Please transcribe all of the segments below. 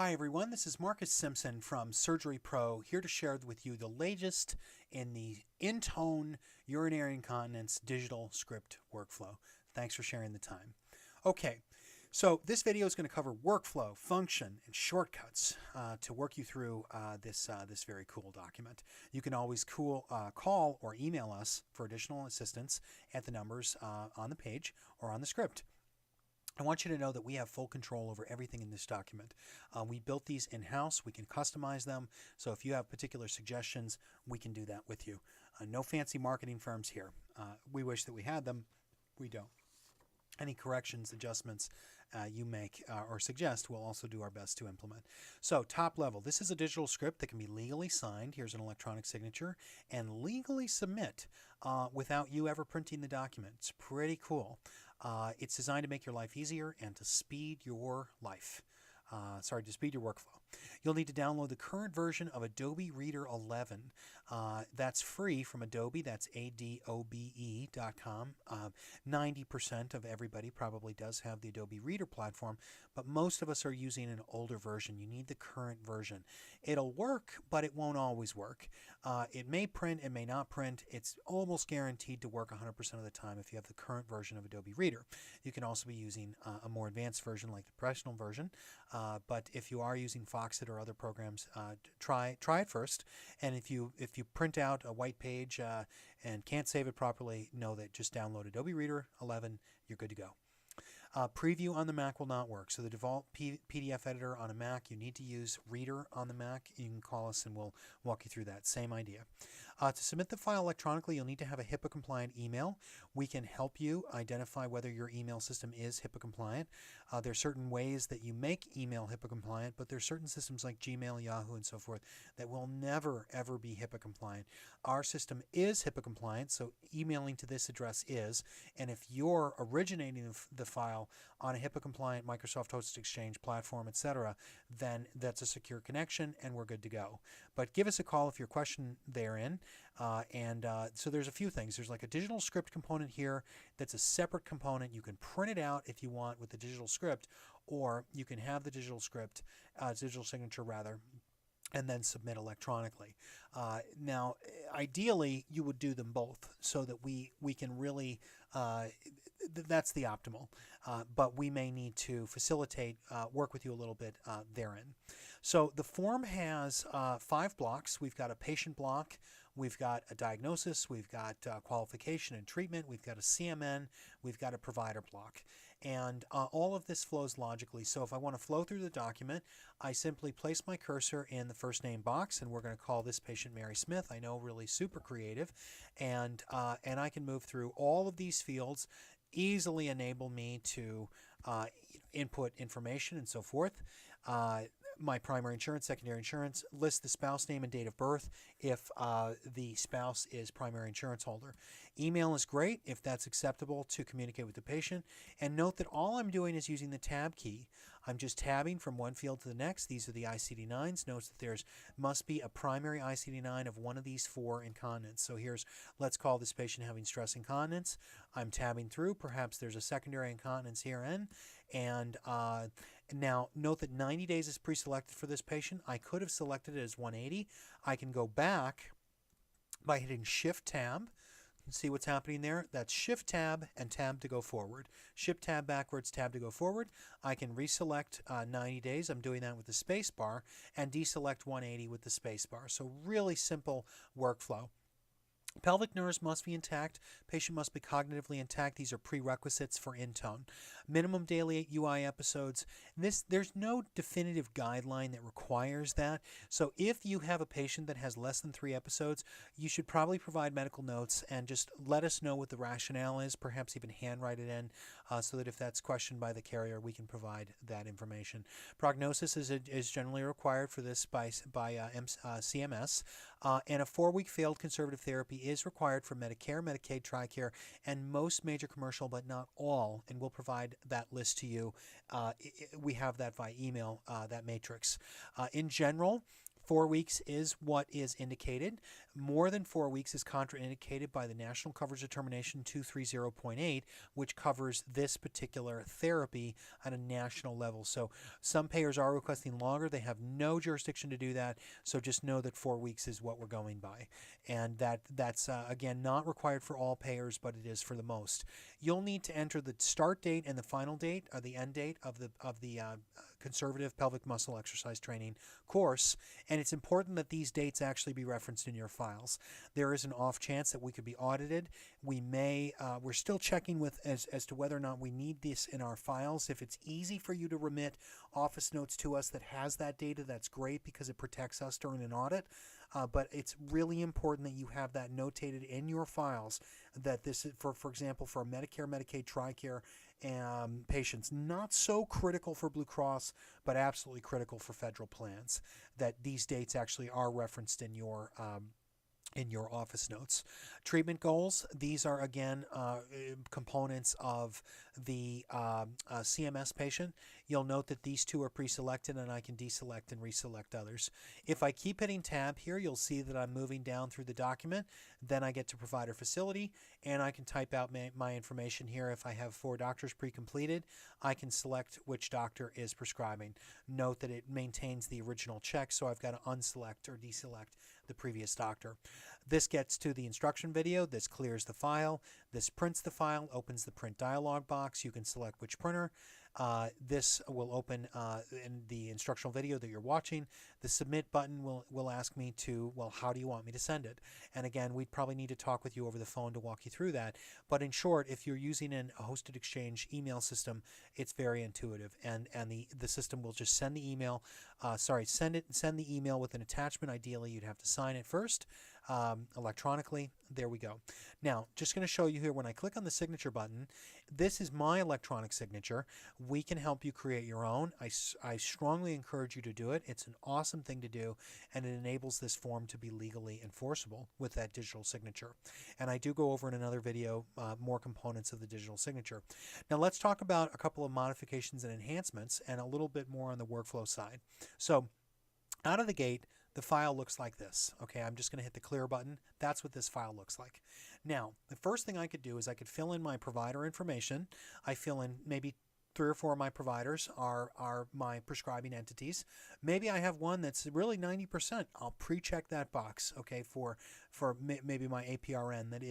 Hi everyone, this is Marcus Simpson from Surgery Pro, here to share with you the latest in the InTone urinary incontinence digital script workflow. Thanks for sharing the time. Okay, so this video is going to cover workflow, function, and shortcuts to work you through this very cool document. You can always call or email us for additional assistance at the numbers on the page or on the script. I want you to know that we have full control over everything in this document. We built these in-house. We can customize them. So if you have particular suggestions, we can do that with you. No fancy marketing firms here. We wish that we had them. We don't. Any corrections, adjustments you make or suggest, we'll also do our best to implement. So top level, this is a digital script that can be legally signed. Here's an electronic signature, and legally submit without you ever printing the document. It's pretty cool. It's designed to make your life easier and to speed your life. To speed your workflow. You'll need to download the current version of Adobe Reader 11. That's free from Adobe. That's adobe.com. 90% of everybody probably does have the Adobe Reader platform, but most of us are using an older version. You need the current version. It'll work, but it won't always work. It may print, it may not print. It's almost guaranteed to work 100% of the time if you have the current version of Adobe Reader. You can also be using a more advanced version like the professional version. But if you are using Foxit or other programs, try it first. And if you print out a white page and can't save it properly, know that just download Adobe Reader 11. You're good to go. Preview on the Mac will not work. So the default PDF editor on a Mac, you need to use Reader on the Mac. You can call us and we'll walk you through that. Same idea. To submit the file electronically, you'll need to have a HIPAA-compliant email. We can help you identify whether your email system is HIPAA-compliant. There are certain ways that you make email HIPAA-compliant, but there are certain systems like Gmail, Yahoo, and so forth that will never, ever be HIPAA-compliant. Our system is HIPAA-compliant, so emailing to this address is. And if you're originating the file on a HIPAA-compliant Microsoft Hosted Exchange platform, etc., then that's a secure connection and we're good to go. But give us a call if your question therein. So there's a few things. There's like a digital script component here that's a separate component. You can print it out if you want with the digital script, or you can have the digital script, digital signature rather, and then submit electronically. Now, ideally, you would do them both so that we can really, that's the optimal, but we may need to facilitate, work with you a little bit therein. So the form has 5 blocks. We've got a patient block, we've got a diagnosis, we've got qualification and treatment, we've got a CMN, we've got a provider block. And all of this flows logically. So if I want to flow through the document, I simply place my cursor in the first name box, and we're going to call this patient Mary Smith. I know, really super creative. And I can move through all of these fields, easily enable me to input information and so forth. My primary insurance, secondary insurance, list the spouse name and date of birth if the spouse is primary insurance holder. Email is great if that's acceptable to communicate with the patient. And note that all I'm doing is using the tab key. I'm just tabbing from one field to the next. These are the ICD-9s. Note that there's must be a primary ICD-9 of one of these 4 incontinence. So here's, let's call this patient having stress incontinence. I'm tabbing through. Perhaps there's a secondary incontinence herein. And now note that 90 days is pre-selected for this patient. I could have selected it as 180. I can go back by hitting Shift-Tab. See what's happening there? That's Shift-Tab and Tab to go forward. Shift-Tab backwards, Tab to go forward. I can reselect 90 days. I'm doing that with the space bar, and deselect 180 with the space bar. So really simple workflow. Pelvic nerves must be intact. Patient must be cognitively intact. These are prerequisites for InTone. Minimum daily UI episodes. There's no definitive guideline that requires that. So if you have a patient that has less than 3 episodes, you should probably provide medical notes and just let us know what the rationale is, perhaps even handwrite it in, so that if that's questioned by the carrier, we can provide that information. Prognosis is generally required for this by CMS, and a 4-week failed conservative therapy is required for Medicare, Medicaid, TRICARE, and most major commercial, but not all, and we'll provide that list to you. We have that via email, that matrix. In general, 4 weeks is what is indicated. More than 4 weeks is contraindicated by the National Coverage Determination 230.8, which covers this particular therapy at a national level. So some payers are requesting longer. They have no jurisdiction to do that. So just know that 4 weeks is what we're going by. And that's again, not required for all payers, but it is for the most. You'll need to enter the start date and the final date, or the end date of the conservative pelvic muscle exercise training course, and it's important that these dates actually be referenced in your files. There is an off chance that we could be audited. We're still checking with as to whether or not we need this in our files. If it's easy for you to remit office notes to us that has that data, that's great because it protects us during an audit. But it's really important that you have that notated in your files, that this is, for example, for Medicare, Medicaid, TRICARE patients, not so critical for Blue Cross, but absolutely critical for federal plans, that these dates actually are referenced in your office notes. Treatment goals, these are again components of the CMS patient. You'll note that these two are pre-selected, and I can deselect and reselect others. If I keep hitting tab here, you'll see that I'm moving down through the document. Then I get to provider facility, and I can type out my information here. If I have 4 doctors pre-completed, I can select which doctor is prescribing. Note that it maintains the original check, so I've got to unselect or deselect the previous doctor. This gets to the instruction video. This clears the file. This prints the file, opens the print dialog box. You can select which printer. This will open in the instructional video that you're watching. The submit button will ask me to, well, how do you want me to send it? And again, we'd probably need to talk with you over the phone to walk you through that. But in short, if you're using a hosted exchange email system, it's very intuitive, and the system will just send the email. Send the email with an attachment. Ideally, you'd have to sign it first electronically. There we go. Now, just going to show you here, when I click on the signature button, this is my electronic signature. We can help you create your own. I strongly encourage you to do it. It's an awesome thing to do, and it enables this form to be legally enforceable with that digital signature. And I do go over in another video more components of the digital signature. Now, let's talk about a couple of modifications and enhancements and a little bit more on the workflow side. So, out of the gate, the file looks like this. Okay, I'm just going to hit the clear button. That's what this file looks like. Now, the first thing I could do is I could fill in my provider information. I fill in maybe 3 or 4 of my providers are my prescribing entities. Maybe I have one that's really 90%. I'll pre-check that box, okay, for maybe my APRN that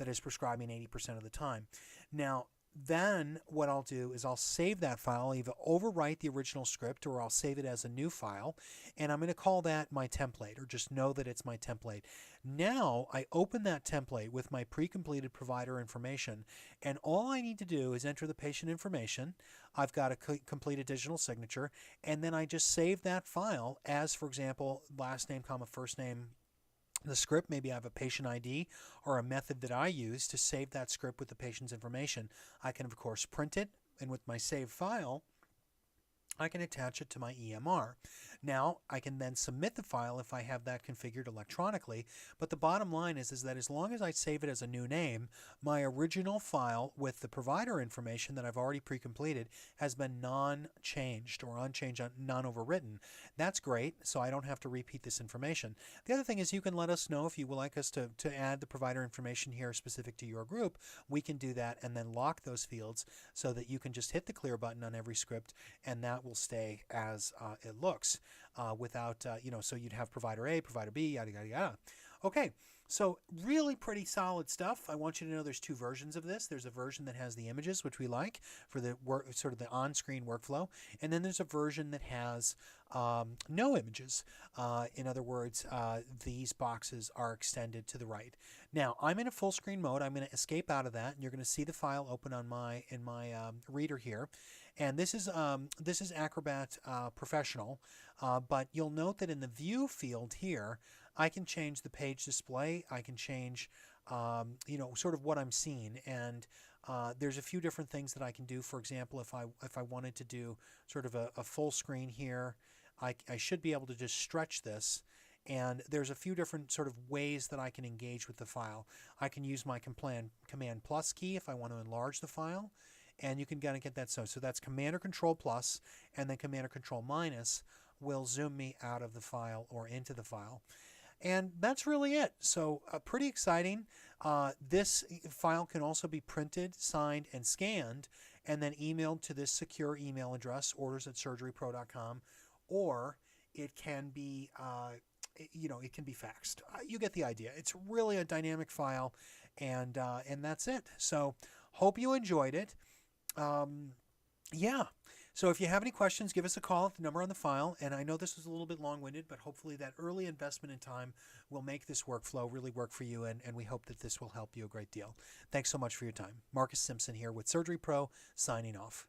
is prescribing 80% of the time. Now, then what I'll do is I'll save that file. I'll either overwrite the original script or I'll save it as a new file, and I'm going to call that my template, or just know that it's my template. Now I open that template with my pre-completed provider information, and all I need to do is enter the patient information. I've got a completed digital signature, and then I just save that file as, for example, last name, comma, first name, the script. Maybe I have a patient ID or a method that I use to save that script with the patient's information. I can, of course, print it, and with my saved file, I can attach it to my EMR. Now, I can then submit the file if I have that configured electronically, but the bottom line is that as long as I save it as a new name, my original file with the provider information that I've already pre-completed has been non-changed or unchanged, non-overwritten. That's great, so I don't have to repeat this information. The other thing is you can let us know if you would like us to add the provider information here specific to your group. We can do that and then lock those fields so that you can just hit the clear button on every script, and that will stay as it looks without, so you'd have provider A, provider B, yada, yada, yada. Okay, so really pretty solid stuff. I want you to know there's 2 versions of this. There's a version that has the images, which we like for the sort of the on-screen workflow, and then there's a version that has no images. In other words, these boxes are extended to the right. Now, I'm in a full screen mode. I'm going to escape out of that, and you're going to see the file open on my reader here. And this is Acrobat Professional, but you'll note that in the View field here, I can change the page display. I can change, sort of what I'm seeing, and there's a few different things that I can do. For example, if I wanted to do sort of a full screen here, I should be able to just stretch this. And there's a few different sort of ways that I can engage with the file. I can use my Command plus key if I want to enlarge the file. And you can kind of get that. So that's Command or Control plus, and then Command or Control minus will zoom me out of the file or into the file. And that's really it. So pretty exciting. This file can also be printed, signed, and scanned, and then emailed to this secure email address, orders@surgerypro.com, or it can be, it can be faxed. You get the idea. It's really a dynamic file, and that's it. So hope you enjoyed it. Yeah. So if you have any questions, give us a call at the number on the file. And I know this was a little bit long-winded, but hopefully that early investment in time will make this workflow really work for you, and we hope that this will help you a great deal. Thanks so much for your time. Marcus Simpson here with Surgery Pro, signing off.